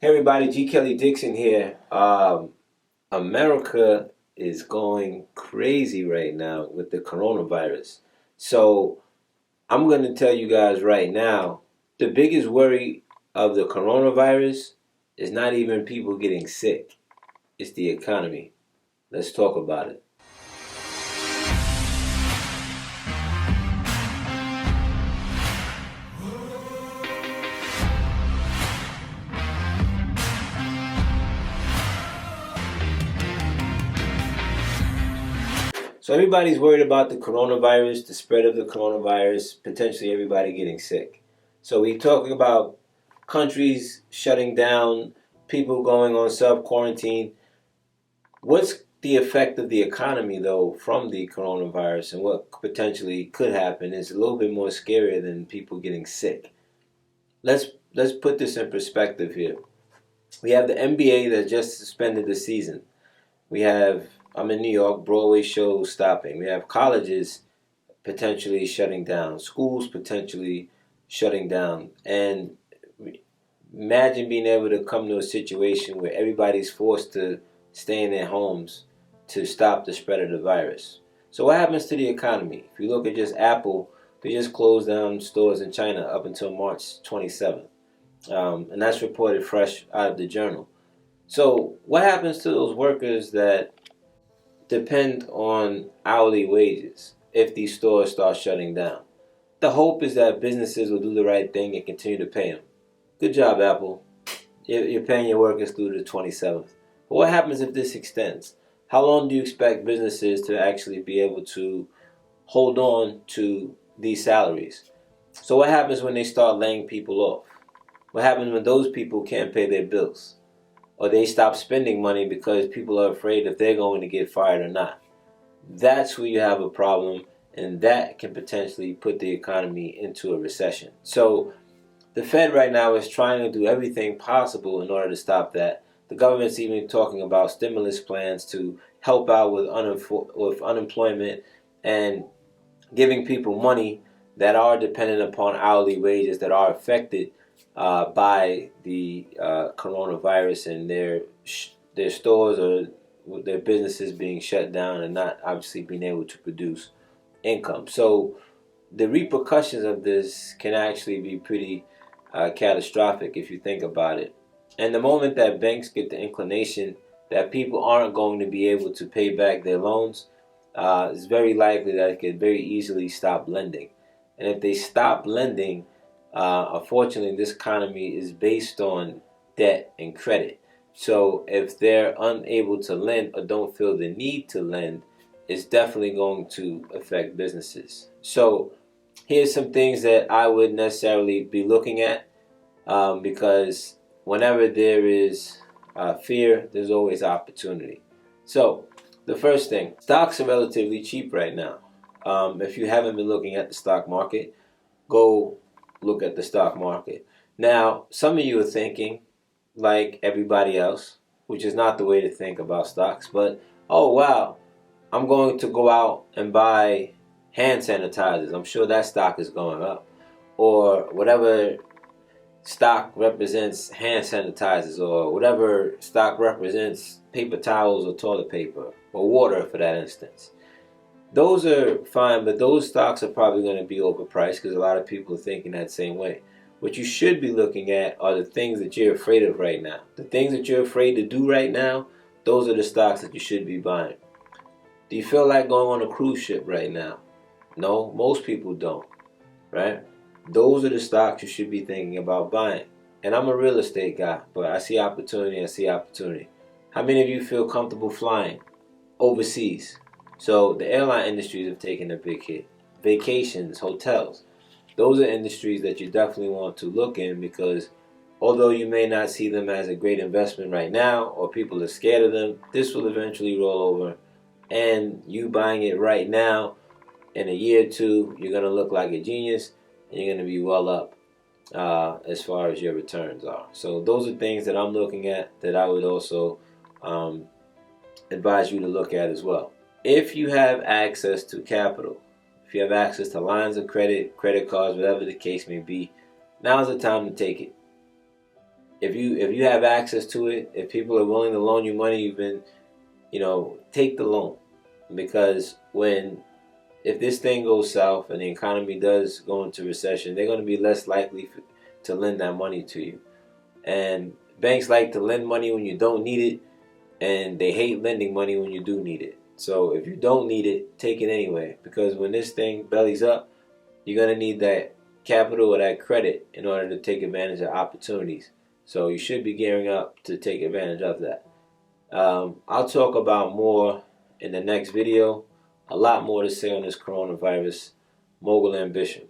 Hey everybody, G. Kelly Dixon here. America is going crazy right now with the coronavirus. So I'm going to tell you guys right now, the biggest worry of the coronavirus is not even people getting sick. It's the economy. Let's talk about it. So everybody's worried about the coronavirus, the spread of the coronavirus, potentially everybody getting sick. So we talking about countries shutting down, people going on self-quarantine. What's the effect of the economy, though, from the coronavirus and what potentially could happen is a little bit more scarier than people getting sick. Let's put this in perspective here. We have the NBA that just suspended the season. We have, I'm in New York, Broadway shows stopping. We have colleges potentially shutting down, schools potentially shutting down. And imagine being able to come to a situation where everybody's forced to stay in their homes to stop the spread of the virus. So what happens to the economy? If you look at just Apple, they just closed down stores in China up until March 27th. And that's reported fresh out of the journal. So what happens to those workers that depend on hourly wages if these stores start shutting down? The hope is that businesses will do the right thing and continue to pay them. Good job, Apple. You're paying your workers through the 27th. But what happens if this extends? How long do you expect businesses to actually be able to hold on to these salaries? So what happens when they start laying people off? What happens when those people can't pay their bills? Or they stop spending money because people are afraid if they're going to get fired or not? That's where you have a problem, and that can potentially put the economy into a recession. So the Fed right now is trying to do everything possible in order to stop that. The government's even talking about stimulus plans to help out with unemployment and giving people money that are dependent upon hourly wages that are affected by the coronavirus and their stores or their businesses being shut down and not obviously being able to produce income. So the repercussions of this can actually be pretty catastrophic if you think about it. And the moment that banks get the inclination that people aren't going to be able to pay back their loans, it's very likely that it could very easily stop lending. And if they stop lending, unfortunately, this economy is based on debt and credit. So if they're unable to lend or don't feel the need to lend, it's definitely going to affect businesses. So here's some things that I would necessarily be looking at because whenever there is fear, there's always opportunity. So the first thing, stocks are relatively cheap right now. If you haven't been looking at the stock market, go look at the stock market. Now, some of you are thinking, like everybody else, which is not the way to think about stocks, but, oh wow, I'm going to go out and buy hand sanitizers. I'm sure that stock is going up. Or whatever stock represents hand sanitizers, or whatever stock represents paper towels or toilet paper or water for that instance. Those are fine, but those stocks are probably going to be overpriced because a lot of people are thinking that same way. What you should be looking at are the things that you're afraid of right now. The things that you're afraid to do right now, those are the stocks that you should be buying. Do you feel like going on a cruise ship right now? No, most people don't, right? Those are the stocks you should be thinking about buying. And I'm a real estate guy, but I see opportunity. How many of you feel comfortable flying overseas? So the airline industries have taken a big hit. Vacations, hotels, those are industries that you definitely want to look in because although you may not see them as a great investment right now or people are scared of them, this will eventually roll over. And you buying it right now, in a year or two, you're going to look like a genius and you're going to be well up as far as your returns are. So those are things that I'm looking at that I would also advise you to look at as well. If you have access to capital, if you have access to lines of credit, credit cards, whatever the case may be, now's the time to take it. if you have access to it, if people are willing to loan you money, take the loan, because if this thing goes south and the economy does go into recession, they're going to be less likely to lend that money to you. And banks like to lend money when you don't need it, and they hate lending money when you do need it. So if you don't need it, take it anyway, because when this thing bellies up, you're going to need that capital or that credit in order to take advantage of opportunities. So you should be gearing up to take advantage of that. I'll talk about more in the next video. A lot more to say on this coronavirus mogul ambition.